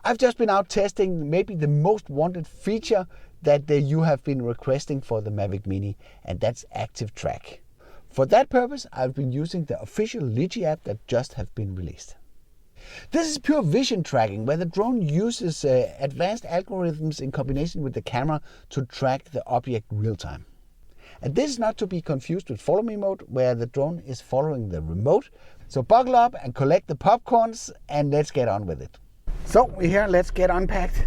I've just been out testing maybe the most wanted feature that you have been requesting for the Mavic Mini, and that's active track. For that purpose, I've been using the official Litchi app that just have been released. This is pure vision tracking, where the drone uses advanced algorithms in combination with the camera to track the object real time. And this is not to be confused with follow me mode, where the drone is following the remote. So buckle up and collect the popcorns and let's get on with it. So we're here, let's get unpacked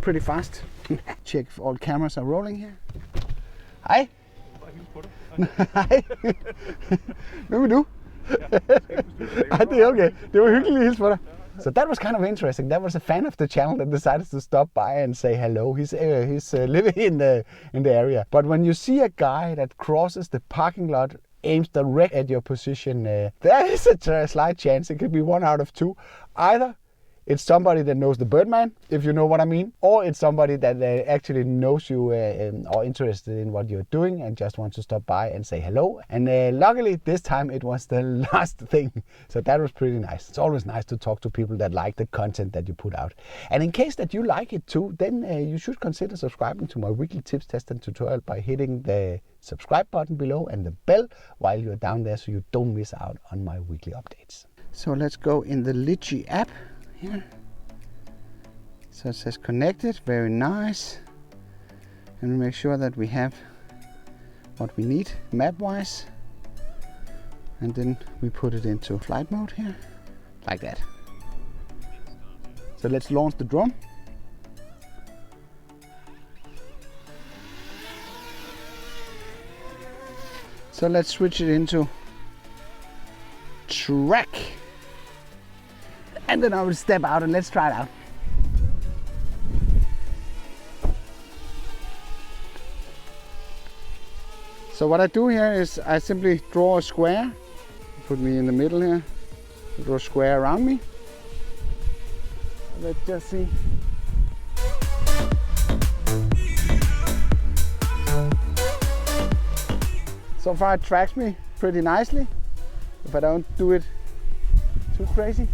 pretty fast. Check if all cameras are rolling here. Hej. Hej. Hvad vil du? Ej, det er okay. Det var hyggeligt at hilse på dig. So that was kind of interesting. That was a fan of the channel that decided to stop by and say hello. He's living in the area. But when you see a guy that crosses the parking lot, aims direct at your position, there is a slight chance it could be 1 out of 2. Either it's somebody that knows the Birdman, if you know what I mean, or it's somebody that actually knows you or interested in what you're doing and just wants to stop by and say hello. And luckily this time it was the last thing, so that was pretty nice. It's always nice to talk to people that like the content that you put out. And in case that you like it too, then you should consider subscribing to my weekly tips, test and tutorial by hitting the subscribe button below and the bell while you're down there, so you don't miss out on my weekly updates. So let's go in the Litchi app. Here. So it says connected, very nice, and we make sure that we have what we need map wise, and then we put it into flight mode here like that. So let's launch the drone. So let's switch it into track. And then I will step out and let's try it out. So what I do here is I simply draw a square, put me in the middle here, draw a square around me. Let's just see. So far it tracks me pretty nicely, if I don't do it too crazy.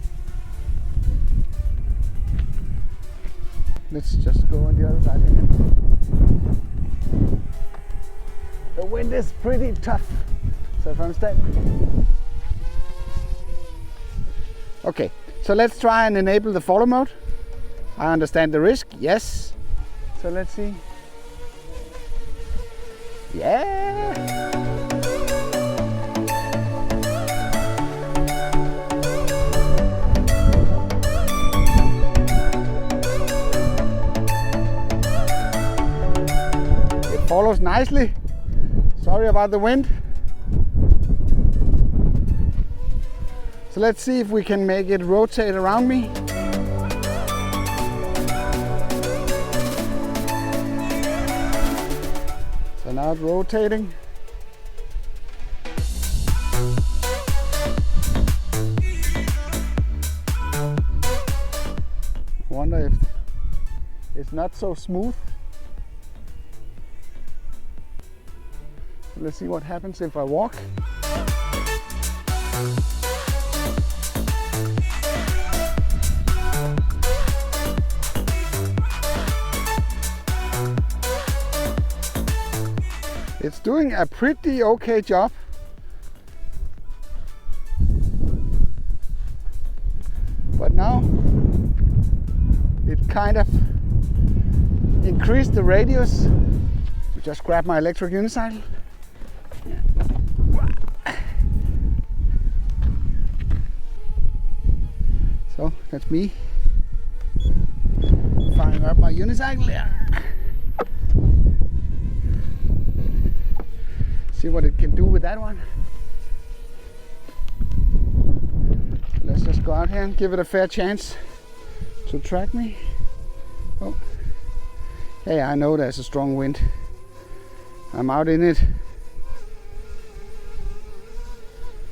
Let's just go on the other side here. The wind is pretty tough, so if I'm standing. Okay, so let's try and enable the follow mode. I understand the risk, yes. So let's see. Yeah! Follows nicely. Sorry about the wind. So let's see if we can make it rotate around me. So now it's rotating. I wonder if it's not so smooth. Let's see what happens if I walk. It's doing a pretty okay job. But now it kind of increased the radius. Just grab my electric unicycle. So that's me firing up my unicycle there. See what it can do with that one. Let's just go out here and give it a fair chance to track me. Oh, hey, I know there's a strong wind. I'm out in it.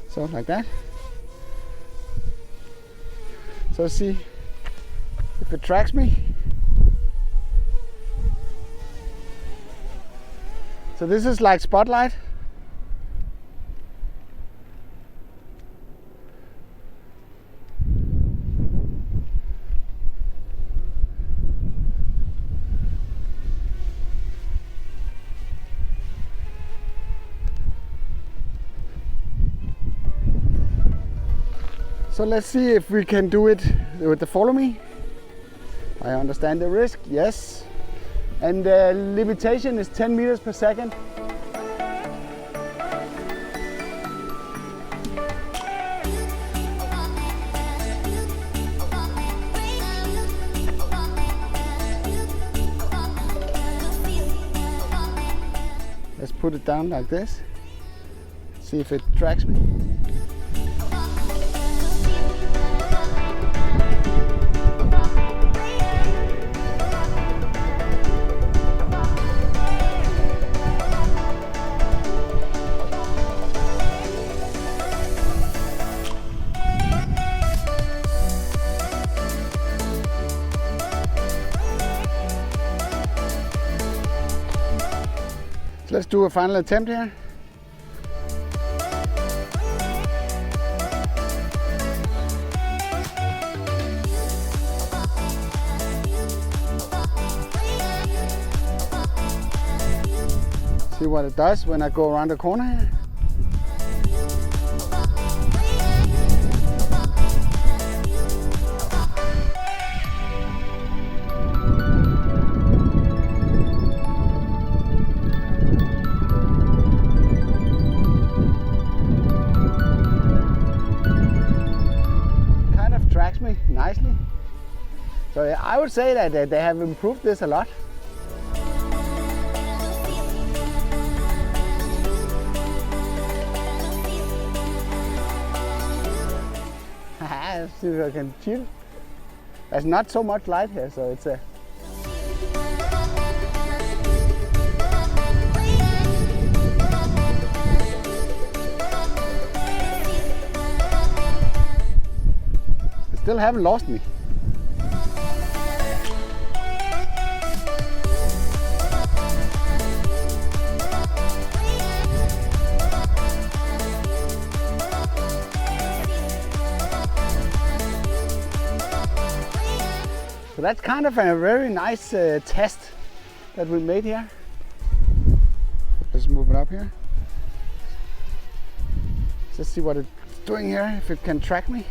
So like that. So see if it tracks me. So this is like spotlight. So let's see if we can do it with the follow me. I understand the risk, yes. And the limitation is 10 meters per second. Let's put it down like this. See if it tracks me. So let's do a final attempt here. See what it does when I go around the corner here. Kind of tracks me nicely. So yeah, I would say that they have improved this a lot. Let's see if I can chill. There's not so much light here, so it's a... They still haven't lost me. So that's kind of a very nice test that we made here. Let's move it up here. Let's see what it's doing here, if it can track me.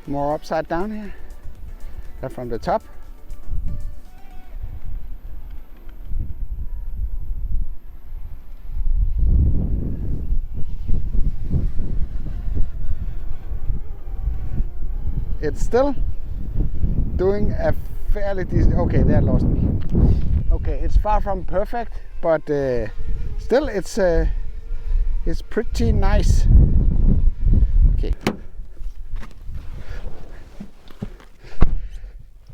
More upside down here. That from the top. It's still doing a fairly decent... Okay, that lost me. Okay, it's far from perfect, but still it's pretty nice. Okay.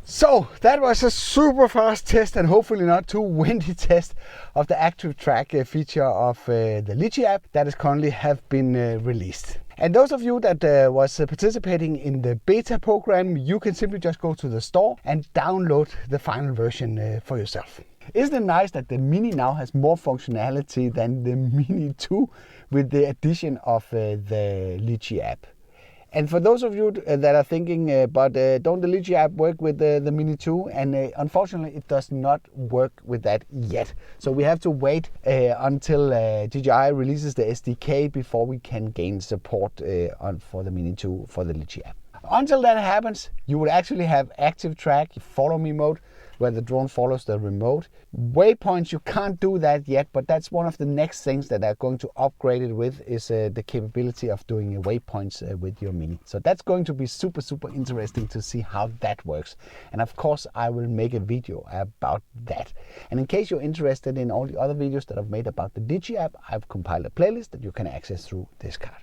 So that was a super fast test and hopefully not too windy test of the active track feature of the Litchi app that is currently have been released. And those of you that was participating in the beta program, you can simply just go to the store and download the final version for yourself. Isn't it nice that the Mini now has more functionality than the Mini 2 with the addition of the Litchi app? And for those of you that are thinking, but don't the Litchi app work with the Mini 2? And unfortunately, it does not work with that yet. So we have to wait until DJI releases the SDK before we can gain support for the Mini 2 for the Litchi app. Until that happens, you will actually have active track, follow me mode, where the drone follows the remote. Waypoints, you can't do that yet, but that's one of the next things that they're going to upgrade it with is the capability of doing waypoints with your Mini. So that's going to be super, super interesting to see how that works. And of course, I will make a video about that. And in case you're interested in all the other videos that I've made about the Litchi app, I've compiled a playlist that you can access through this card.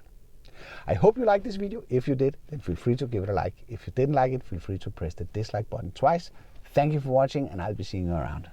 I hope you liked this video. If you did, then feel free to give it a like. If you didn't like it, feel free to press the dislike button twice. Thank you for watching, and I'll be seeing you around.